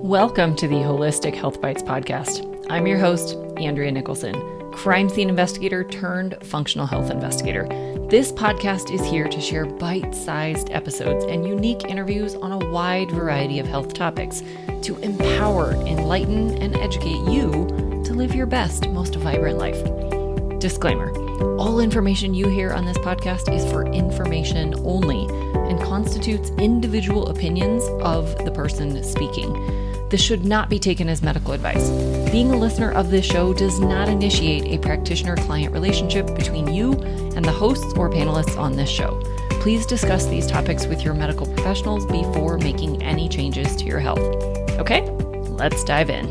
Welcome to the Holistic Health Bites podcast. I'm your host, Andrea Nicholson, crime scene investigator turned functional health investigator. This podcast is here to share bite-sized episodes and unique interviews on a wide variety of health topics to empower, enlighten, and educate you to live your best, most vibrant life. Disclaimer: all information you hear on this podcast is for information only and constitutes individual opinions of the person speaking. This should not be taken as medical advice. Being a listener of this show does not initiate a practitioner-client relationship between you and the hosts or panelists on this show. Please discuss these topics with your medical professionals before making any changes to your health. Okay, let's dive in.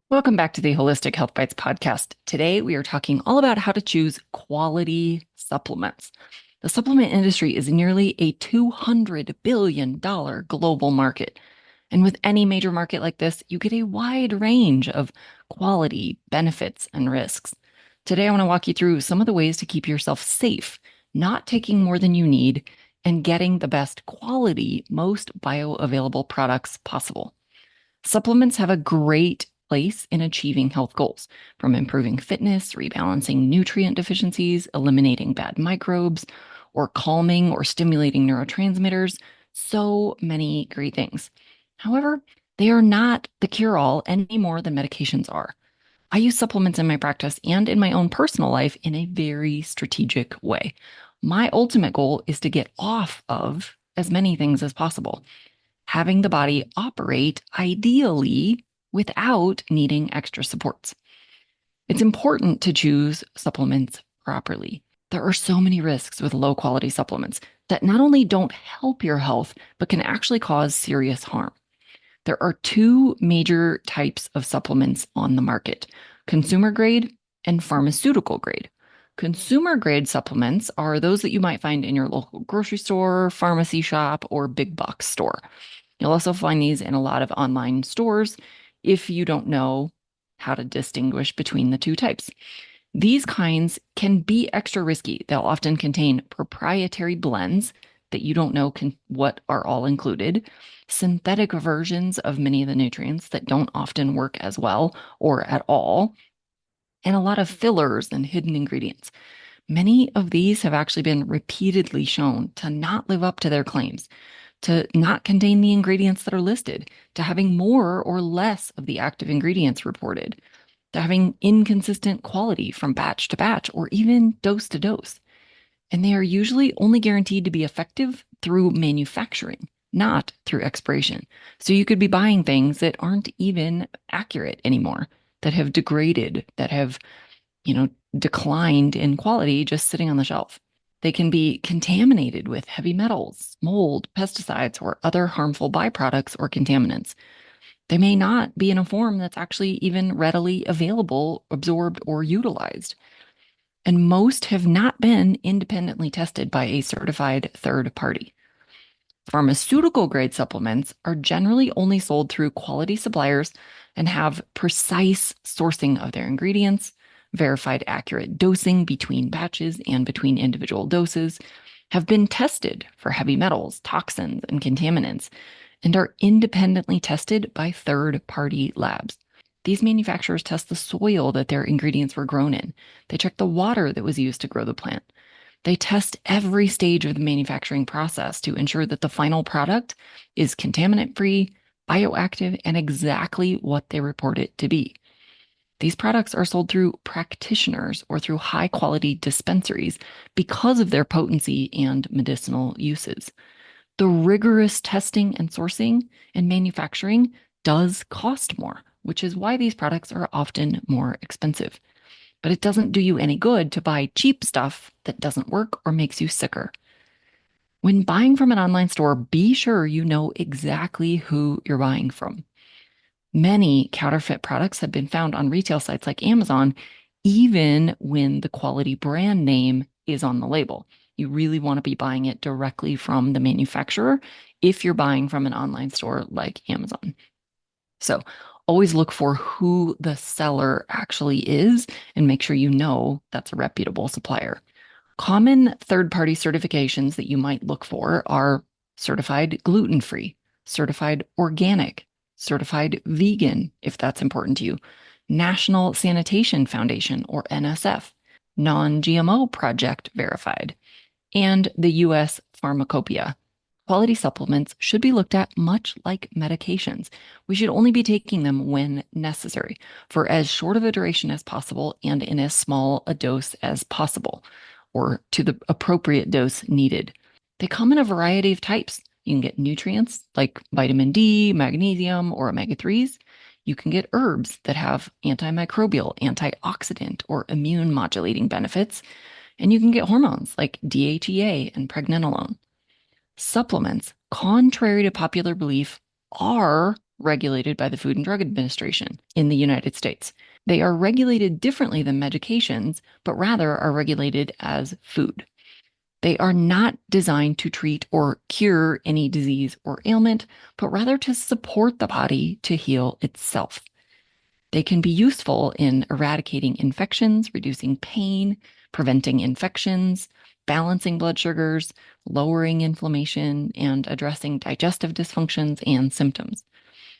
Welcome back to the Holistic Health Bites podcast. Today, we are talking all about how to choose quality supplements. The supplement industry is nearly a $200 billion global market. And with any major market like this, you get a wide range of quality, benefits, and risks. Today, I want to walk you through some of the ways to keep yourself safe, not taking more than you need, and getting the best quality, most bioavailable products possible. Supplements have a great place in achieving health goals, from improving fitness, rebalancing nutrient deficiencies, eliminating bad microbes, or calming or stimulating neurotransmitters. So many great things. However, they are not the cure-all any more than medications are. I use supplements in my practice and in my own personal life in a very strategic way. My ultimate goal is to get off of as many things as possible, having the body operate ideally without needing extra supports. It's important to choose supplements properly. There are so many risks with low-quality supplements that not only don't help your health, but can actually cause serious harm. There are two major types of supplements on the market: consumer grade and pharmaceutical grade. Consumer grade supplements are those that you might find in your local grocery store, pharmacy shop, or big box store. You'll also find these in a lot of online stores if you don't know how to distinguish between the two types. These kinds can be extra risky. They'll often contain proprietary blends that you don't know what are all included, synthetic versions of many of the nutrients that don't often work as well or at all, and a lot of fillers and hidden ingredients. Many of these have actually been repeatedly shown to not live up to their claims, to not contain the ingredients that are listed, to having more or less of the active ingredients reported, to having inconsistent quality from batch to batch or even dose to dose. And they are usually only guaranteed to be effective through manufacturing, not through expiration. So you could be buying things that aren't even accurate anymore, that have degraded, that have, declined in quality just sitting on the shelf. They can be contaminated with heavy metals, mold, pesticides, or other harmful byproducts or contaminants. They may not be in a form that's actually even readily available, absorbed, or utilized. And most have not been independently tested by a certified third party. Pharmaceutical grade supplements are generally only sold through quality suppliers and have precise sourcing of their ingredients, verified accurate dosing between batches and between individual doses, have been tested for heavy metals, toxins, and contaminants, and are independently tested by third-party labs. These manufacturers test the soil that their ingredients were grown in. They check the water that was used to grow the plant. They test every stage of the manufacturing process to ensure that the final product is contaminant-free, bioactive, and exactly what they report it to be. These products are sold through practitioners or through high-quality dispensaries because of their potency and medicinal uses. The rigorous testing and sourcing and manufacturing does cost more, which is why these products are often more expensive. But it doesn't do you any good to buy cheap stuff that doesn't work or makes you sicker. When buying from an online store, be sure you know exactly who you're buying from. Many counterfeit products have been found on retail sites like Amazon, even when the quality brand name is on the label. You really want to be buying it directly from the manufacturer if you're buying from an online store like Amazon. So always look for who the seller actually is and make sure you know that's a reputable supplier. Common third-party certifications that you might look for are certified gluten-free, certified organic, certified vegan, if that's important to you, National Sanitation Foundation, or NSF, non-GMO project verified, and the U.S. Pharmacopoeia. Quality supplements should be looked at much like medications. We should only be taking them when necessary, for as short of a duration as possible and in as small a dose as possible, or to the appropriate dose needed. They come in a variety of types. You can get nutrients like vitamin D, magnesium, or omega-3s. You can get herbs that have antimicrobial, antioxidant, or immune modulating benefits. And you can get hormones like DHEA and pregnenolone. Supplements, contrary to popular belief, are regulated by the Food and Drug Administration in the United States. They are regulated differently than medications, but rather are regulated as food. They are not designed to treat or cure any disease or ailment, but rather to support the body to heal itself. They can be useful in eradicating infections, reducing pain, preventing infections, balancing blood sugars, lowering inflammation, and addressing digestive dysfunctions and symptoms.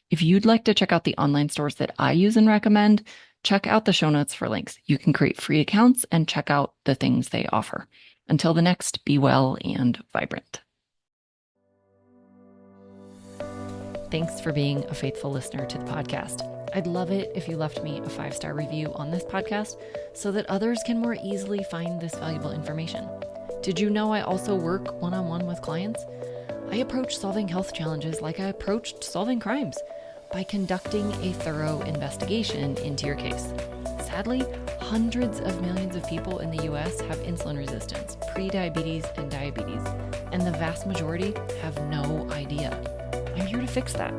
If you'd like to check out the online stores that I use and recommend, check out the show notes for links. You can create free accounts and check out the things they offer. Until the next, be well and vibrant. Thanks for being a faithful listener to the podcast. I'd love it if you left me a 5-star review on this podcast so that others can more easily find this valuable information. Did you know I also work one-on-one with clients? I approach solving health challenges like I approached solving crimes, by conducting a thorough investigation into your case. Sadly, hundreds of millions of people in the US have insulin resistance, prediabetes, and diabetes, and the vast majority have no idea. I'm here to fix that.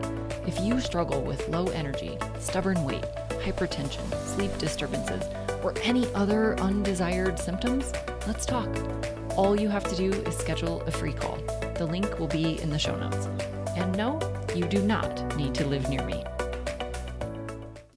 If you struggle with low energy, stubborn weight, hypertension, sleep disturbances, or any other undesired symptoms, let's talk. All you have to do is schedule a free call. The link will be in the show notes. And no, you do not need to live near me.